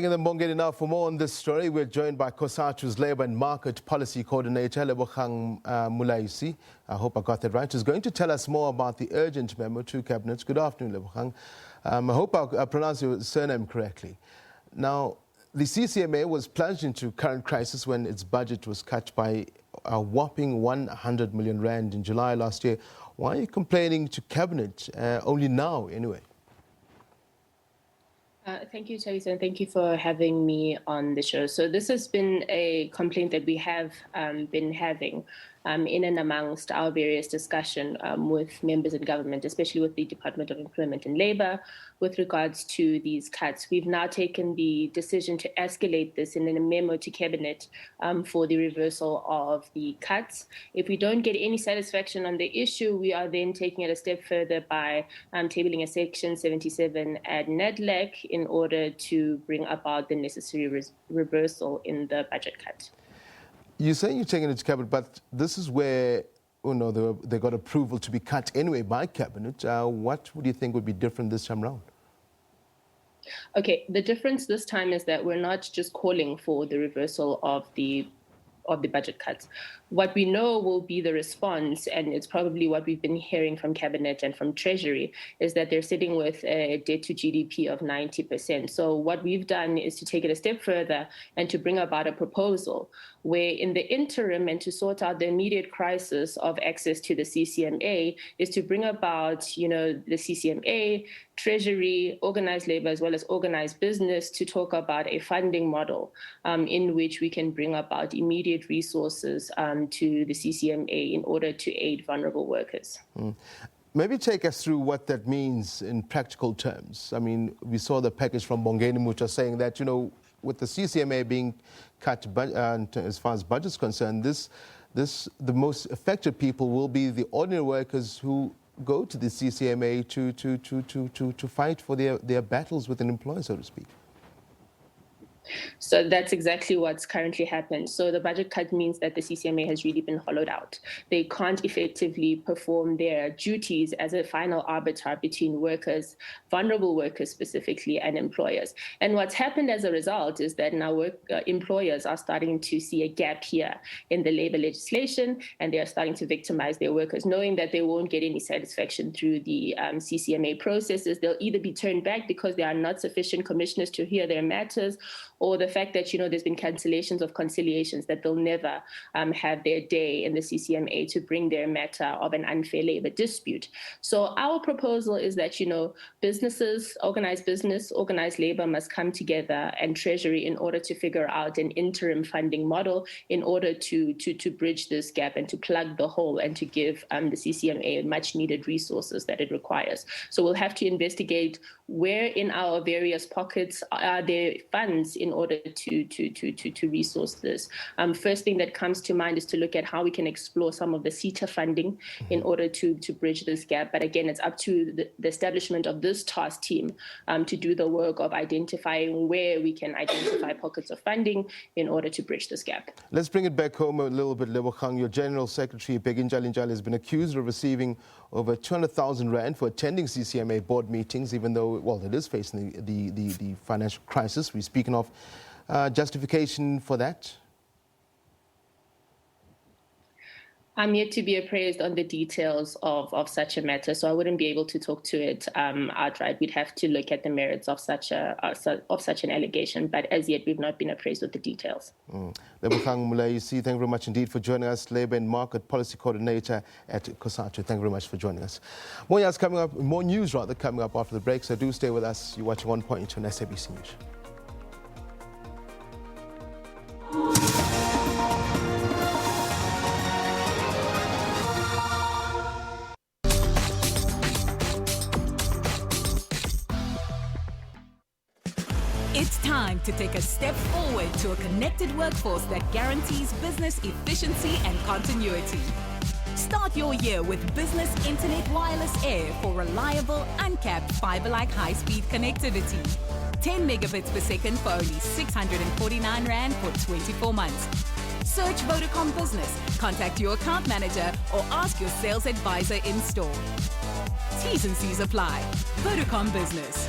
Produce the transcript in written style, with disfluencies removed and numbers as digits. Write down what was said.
In the Mbongeni now, for more on this story, we're joined by Cosatu's Labour and Market Policy Coordinator, Lebogang Mulaisi. I hope I got that right. Who's going to tell us more about the urgent memo to Cabinet. Good afternoon, Lebogang. I hope I pronounced your surname correctly. Now, the CCMA was plunged into current crisis when its budget was cut by a whopping 100 million rand in July last year. Why are you complaining to Cabinet only now, anyway? Thank you, Teresa, and thank you for having me on the show. So this has been a complaint that we have been having in and amongst our various discussion with members in government, especially with the Department of Employment and Labour, with regards to these cuts. We've now taken the decision to escalate this in a memo to Cabinet for the reversal of the cuts. If we don't get any satisfaction on the issue, we are then taking it a step further by tabling a Section 77 ad NEDLAC in order to bring about the necessary reversal in the budget cut. You're saying you're taking it to Cabinet, but this is where they got approval to be cut anyway by Cabinet. What would you think would be different this time around? Okay, the difference this time is that we're not just calling for the reversal of the budget cuts. What we know will be the response, and it's probably what we've been hearing from Cabinet and from Treasury, is that they're sitting with a debt to GDP of 90%. So what we've done is to take it a step further and to bring about a proposal where in the interim and to sort out the immediate crisis of access to the CCMA is to bring about, the CCMA, Treasury, organized labor, as well as organized business to talk about a funding model in which we can bring about immediate resources to the CCMA in order to aid vulnerable workers. Maybe take us through what that means in practical terms. I mean, we saw the package from Mbongeni, which was saying that, with the CCMA being cut as far as budget is concerned, the most affected people will be the ordinary workers who go to the CCMA to fight for their battles with an employer, so to speak. So that's exactly what's currently happened. So the budget cut means that the CCMA has really been hollowed out. They can't effectively perform their duties as a final arbiter between workers, vulnerable workers specifically, and employers. And what's happened as a result is that now employers are starting to see a gap here in the labor legislation, and they are starting to victimize their workers, knowing that they won't get any satisfaction through the CCMA processes. They'll either be turned back because there are not sufficient commissioners to hear their matters, or the fact that, there's been cancellations of conciliations, that they'll never have their day in the CCMA to bring their matter of an unfair labor dispute. So our proposal is that, businesses, organized labor must come together, and Treasury, in order to figure out an interim funding model in order to bridge this gap and to plug the hole and to give the CCMA much needed resources that it requires. So we'll have to investigate where in our various pockets are there funds in order to resource this. First thing that comes to mind is to look at how we can explore some of the CETA funding in order to bridge this gap. But again, it's up to the establishment of this task team to do the work of identifying where we can identify pockets of funding in order to bridge this gap. Let's bring it back home a little bit, Lebogang. Your General Secretary, Bheki Njali, has been accused of receiving over 200,000 rand for attending CCMA board meetings, even though, it is facing the financial crisis we're speaking of. Justification for that? I'm yet to be appraised on the details of such a matter, so I wouldn't be able to talk to it outright. We'd have to look at the merits of such an allegation, but as yet we've not been appraised with the details. Lebogang Mulaisi, thank you very much indeed for joining us, Labour and Market Policy Coordinator at Cosatu. Thank you very much for joining us. More news coming up after the break, so do stay with us. You're watching On Point on SABC News. It's time to take a step forward to a connected workforce that guarantees business efficiency and continuity. Start your year with Business Internet Wireless Air for reliable, uncapped fiber-like high-speed connectivity. 10 megabits per second for only 649 Rand for 24 months. Search Vodacom Business, contact your account manager, or ask your sales advisor in store. T's and C's apply. Vodacom Business.